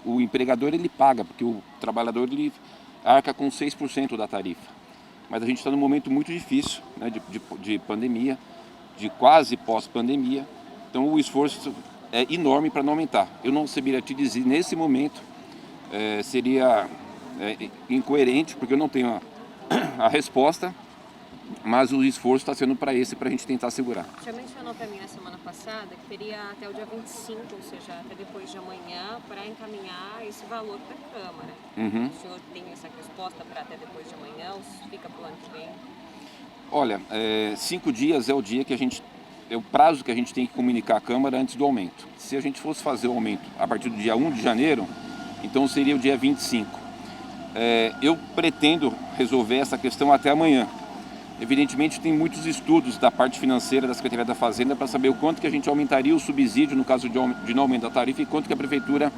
o empregador ele paga, porque o trabalhador ele arca com 6% da tarifa. Mas a gente está num momento muito difícil, né, de pandemia, de quase pós-pandemia, então o esforço é enorme para não aumentar. Eu não saberia te dizer, nesse momento, seria incoerente, porque eu não tenho a resposta, mas o esforço está sendo para a gente tentar segurar. O senhor mencionou para mim na semana passada que teria até o dia 25, ou seja, até depois de amanhã, para encaminhar esse valor para a Câmara. O senhor tem essa resposta para até depois de amanhã ou fica para o ano que vem? Olha, 5 dias é o dia que é o prazo que a gente tem que comunicar à Câmara antes do aumento. Se a gente fosse fazer o aumento a partir do dia 1 de janeiro, então seria o dia 25. Eu pretendo resolver essa questão até amanhã. Evidentemente, tem muitos estudos da parte financeira da Secretaria da Fazenda para saber o quanto que a gente aumentaria o subsídio no caso de não aumento da tarifa e quanto que a Prefeitura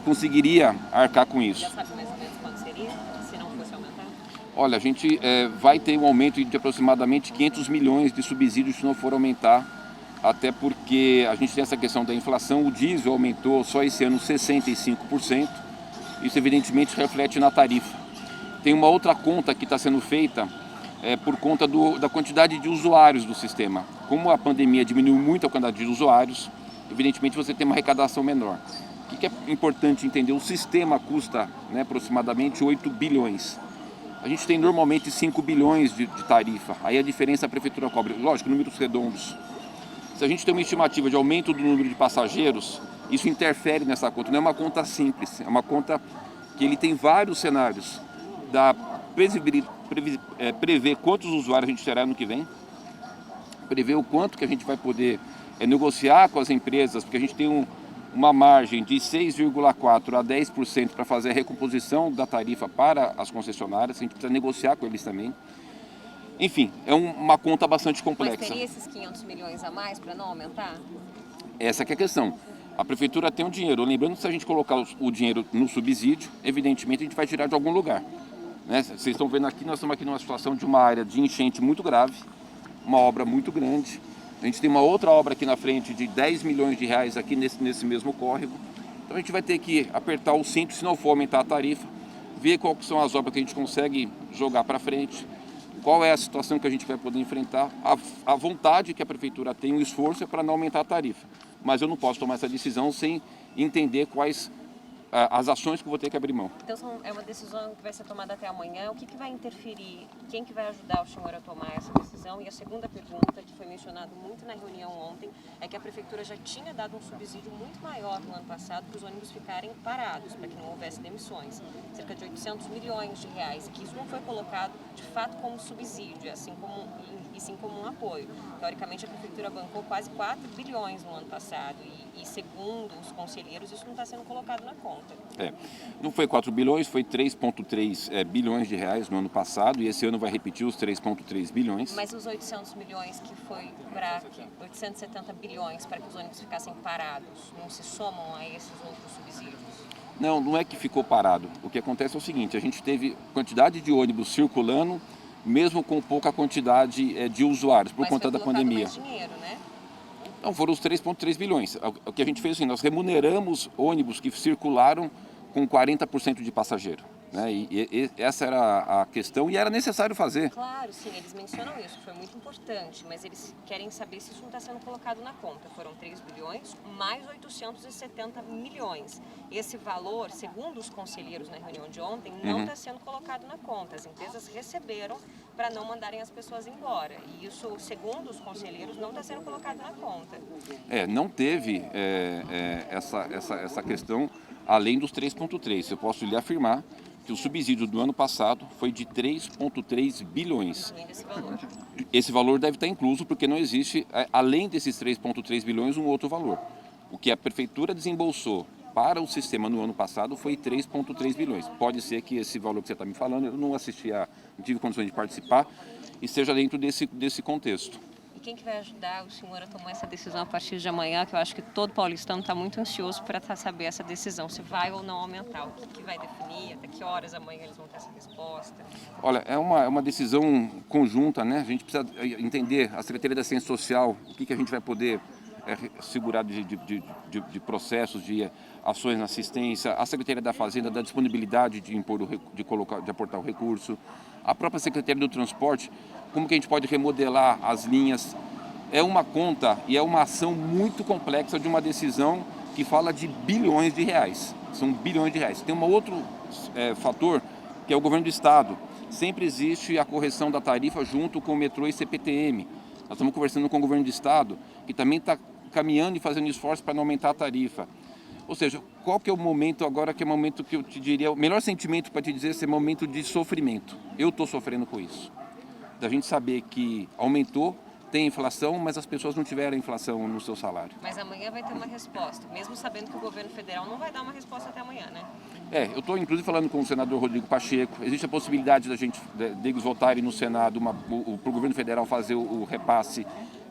conseguiria arcar com isso. Já sabe mais ou menos quanto seria, se não fosse aumentar? Olha, a gente vai ter um aumento de aproximadamente 500 milhões de subsídios se não for aumentar, até porque a gente tem essa questão da inflação, o diesel aumentou só esse ano 65%, isso evidentemente reflete na tarifa. Tem uma outra conta que está sendo feita por conta da quantidade de usuários do sistema. Como a pandemia diminuiu muito a quantidade de usuários, evidentemente você tem uma arrecadação menor. O que é importante entender? O sistema custa aproximadamente 8 bilhões. A gente tem normalmente 5 bilhões de tarifa, aí a diferença a Prefeitura cobre, lógico, números redondos. Se a gente tem uma estimativa de aumento do número de passageiros, isso interfere nessa conta, não é uma conta simples, é uma conta que ele tem vários cenários. Prever quantos usuários a gente terá no que vem, prever o quanto que a gente vai poder negociar com as empresas, porque a gente tem uma margem de 6,4% a 10% para fazer a recomposição da tarifa para as concessionárias, a gente precisa negociar com eles também. Enfim, é uma conta bastante complexa. Mas teria esses 500 milhões a mais para não aumentar? Essa que é a questão. A Prefeitura tem o dinheiro, lembrando que se a gente colocar o dinheiro no subsídio, evidentemente a gente vai tirar de algum lugar. Vocês estão vendo aqui, nós estamos aqui numa situação de uma área de enchente muito grave, uma obra muito grande. A gente tem uma outra obra aqui na frente de 10 milhões de reais aqui nesse mesmo córrego. Então a gente vai ter que apertar o cinto, se não for aumentar a tarifa, ver quais são as obras que a gente consegue jogar para frente, qual é a situação que a gente vai poder enfrentar. A vontade que a Prefeitura tem, o esforço é para não aumentar a tarifa. Mas eu não posso tomar essa decisão sem entender quais as ações que eu vou ter que abrir mão. Então é uma decisão que vai ser tomada até amanhã. O que vai interferir? Quem que vai ajudar o senhor a tomar essa decisão? E a segunda pergunta, que foi mencionado muito na reunião ontem, é que a Prefeitura já tinha dado um subsídio muito maior no ano passado para os ônibus ficarem parados, para que não houvesse demissões. Cerca de 800 milhões de reais. E que isso não foi colocado, de fato, como subsídio, assim e sim como um apoio. Teoricamente, a Prefeitura bancou quase 4 bilhões no ano passado. E segundo os conselheiros, isso não está sendo colocado na conta. Não foi 4 bilhões, foi 3,3 bilhões de reais no ano passado, e esse ano vai repetir os 3,3 bilhões. Mas os 800 milhões que foi para 870 bilhões para que os ônibus ficassem parados, não se somam a esses outros subsídios? Não é que ficou parado. O que acontece é o seguinte, a gente teve quantidade de ônibus circulando, mesmo com pouca quantidade de usuários, por conta da pandemia. Mais dinheiro, né? Não, foram os 3,3 bilhões. O que a gente fez assim, nós remuneramos ônibus que circularam com 40% de passageiro. E essa era a questão e era necessário fazer. Claro, sim, eles mencionam isso, foi muito importante, mas eles querem saber se isso não está sendo colocado na conta. Foram 3 bilhões mais 870 milhões. Esse valor, segundo os conselheiros na reunião de ontem, não está sendo colocado na conta. As empresas receberam para não mandarem as pessoas embora. E isso, segundo os conselheiros, não está sendo colocado na conta. Não teve essa questão além dos 3,3. Eu posso lhe afirmar que o subsídio do ano passado foi de 3,3 bilhões. Esse valor deve estar incluso porque não existe, além desses 3,3 bilhões, um outro valor. O que a Prefeitura desembolsou para o sistema no ano passado foi 3,3 bilhões. Pode ser que esse valor que você está me falando, eu não tive condições de participar, e esteja dentro desse contexto. Quem que vai ajudar o senhor a tomar essa decisão a partir de amanhã, que eu acho que todo paulistano está muito ansioso para saber essa decisão, se vai ou não aumentar, o que vai definir, até que horas amanhã eles vão ter essa resposta? Olha, é uma decisão conjunta, né? A gente precisa entender, a Secretaria da Ciência Social, o que a gente vai poder segurado de processos, de ações na assistência, a Secretaria da Fazenda da disponibilidade de aportar o recurso, a própria Secretaria do Transporte, como que a gente pode remodelar as linhas. É uma conta e é uma ação muito complexa de uma decisão que fala de bilhões de reais. São bilhões de reais. Tem um outro fator, que é o governo do Estado. Sempre existe a correção da tarifa junto com o metrô e CPTM. Nós estamos conversando com o governo do Estado, que também está caminhando e fazendo esforço para não aumentar a tarifa. Ou seja, qual que é o momento agora, que é o momento que eu te diria, o melhor sentimento para te dizer, esse é momento de sofrimento. Eu estou sofrendo com isso. Da gente saber que aumentou, tem inflação, mas as pessoas não tiveram inflação no seu salário. Mas amanhã vai ter uma resposta, mesmo sabendo que o governo federal não vai dar uma resposta até amanhã, né? Eu estou inclusive falando com o senador Rodrigo Pacheco. Existe a possibilidade deles votarem no Senado para o governo federal fazer o repasse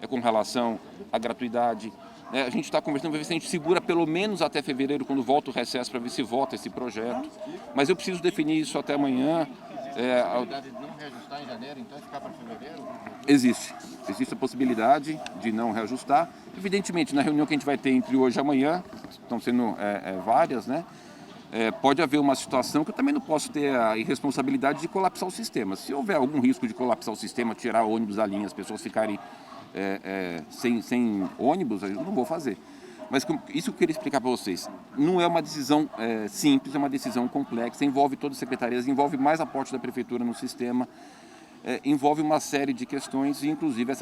com relação à gratuidade. A gente está conversando para ver se a gente segura pelo menos até fevereiro, quando volta o recesso, para ver se vota esse projeto. Mas eu preciso definir isso até amanhã. A possibilidade de não reajustar em janeiro, então ficar para fevereiro? Existe a possibilidade de não reajustar. Evidentemente, na reunião que a gente vai ter entre hoje e amanhã, estão sendo várias, né? Pode haver uma situação que eu também não posso ter a irresponsabilidade de colapsar o sistema. Se houver algum risco de colapsar o sistema, tirar ônibus da linha, as pessoas ficarem sem ônibus, eu não vou fazer. Mas isso que eu queria explicar para vocês. Não é uma decisão simples, é uma decisão complexa, envolve todas as secretarias, envolve mais aporte da prefeitura no sistema, envolve uma série de questões, inclusive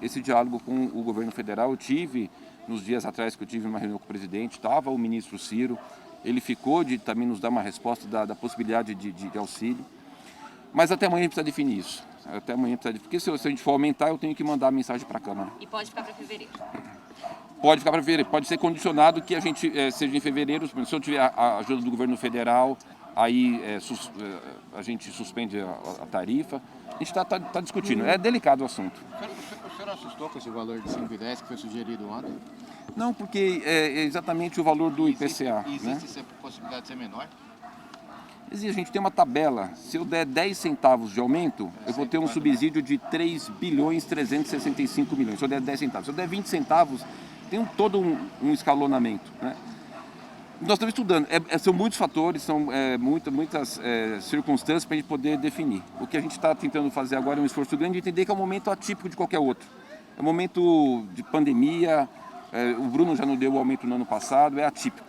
esse diálogo com o governo federal. Eu tive, nos dias atrás que eu tive uma reunião com o presidente, estava o ministro Ciro, ele ficou de também nos dar uma resposta da possibilidade de auxílio. Mas até amanhã a gente precisa definir isso. Até amanhã precisa definir, porque se a gente for aumentar, eu tenho que mandar a mensagem para a Câmara. E pode ficar para fevereiro? Pode ficar para fevereiro, pode ser condicionado que a gente seja em fevereiro. Se eu tiver a ajuda do governo federal, aí a gente suspende a tarifa. A gente está discutindo, é delicado o assunto. O senhor assustou com esse valor de 5,10 que foi sugerido ontem? Não, porque é exatamente o valor do IPCA. Existe né? essa possibilidade de ser menor? A gente tem uma tabela. Se eu der 10 centavos de aumento, eu vou ter um subsídio de 3 bilhões 365 milhões. Se eu der 10 centavos. Se eu der 20 centavos, tem todo um escalonamento. Né? Nós estamos estudando. São muitos fatores, são muitas circunstâncias para a gente poder definir. O que a gente está tentando fazer agora é um esforço grande de entender que é um momento atípico de qualquer outro. É um momento de pandemia. O Bruno já não deu o aumento no ano passado. É atípico.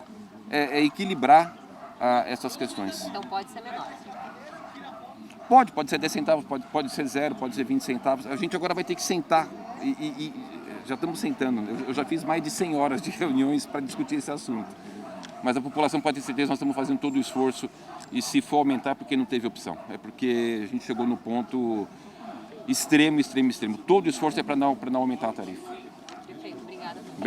É equilibrar essas questões. Então pode ser menor. Pode ser 10 centavos, pode ser 0, pode ser 20 centavos. A gente agora vai ter que sentar e já estamos sentando. Eu já fiz mais de 100 horas de reuniões para discutir esse assunto. Mas a população pode ter certeza, nós estamos fazendo todo o esforço, e se for aumentar é porque não teve opção. É porque a gente chegou no ponto extremo. Todo o esforço é para não aumentar a tarifa.